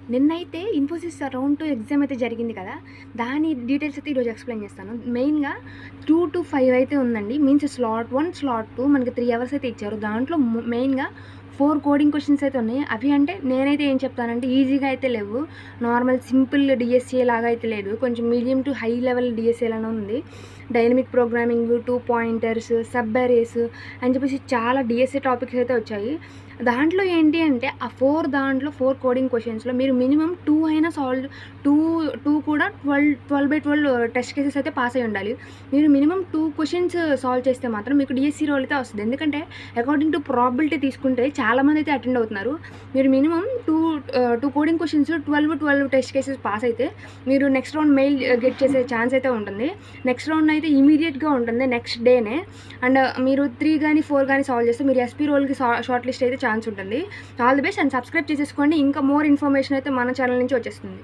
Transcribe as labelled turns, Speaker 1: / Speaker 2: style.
Speaker 1: నిన్నైతే Infosys round 2 exam అయితే జరిగింది కదా! దాని డీటెయిల్స్ అయితే ఈరోజు ఎక్స్‌ప్లెయిన్ చేస్తాను. మెయిన్‌గా 2-5 అయితే ఉందండి. మీన్స్ స్లాట్ 1, స్లాట్ 2 మనకి 3 అవర్స్ అయితే ఇచ్చారు. దాంట్లో మెయిన్‌గా 4 కోడింగ్ క్వెషన్స్ అయితే ఉన్నాయి. అవి అంటే నేనైతే ఏం చెప్తానంటే ఈజీగా అయితే లేవు. నార్మల్ సింపుల్ డీఎస్సీ లాగా అయితే లేదు. కొంచెం medium to high level DSC లానే ఉంది. Dynamic programming, 2 pointers, sub arrays అని చెప్పేసి చాలా డీఎస్సీ టాపిక్స్ అయితే వచ్చాయి. దాంట్లో ఏంటి అంటే ఆ 4 కోడింగ్ క్వెషన్స్‌లో మీరు మినిమమ్ 2 అయినా సాల్వ్ 2, 2 కూడా 12/12 టెస్ట్ కేసెస్ అయితే పాస్ అయ్యి ఉండాలి. మీరు మినిమమ్ 2 క్వెషన్స్ సాల్వ్ చేస్తే మాత్రం మీకు డీఎస్సీ రోల్ అయితే వస్తది. ఎందుకంటే అకార్డింగ్ టు ప్రాబబిలిటీ తీసుకుంటే చాలామంది అయితే అటెండ్ అవుతున్నారు. మీరు minimum 2 coding questions 12 test cases pass అయితే మీరు నెక్స్ట్ రౌండ్ మెయిల్ గెట్ చేసే ఛాన్స్ అయితే ఉంటుంది. నెక్స్ట్ రౌండ్ అయితే ఇమీడియట్‌గా ఉంటుంది. నెక్స్ట్ డేనే. అండ్ మీరు 3 గానీ, 4 గానీ సాల్వ్ చేస్తే మీరు ఎస్పీ రోల్‌కి షార్ట్ లిస్ట్ అయితే ఛాన్స్ ఉంటుంది. All the best and subscribe చేసేసుకోండి. ఇంకా మోర్ ఇన్ఫర్మేషన్ అయితే మన ఛానల్ నుంచి వచ్చేస్తుంది.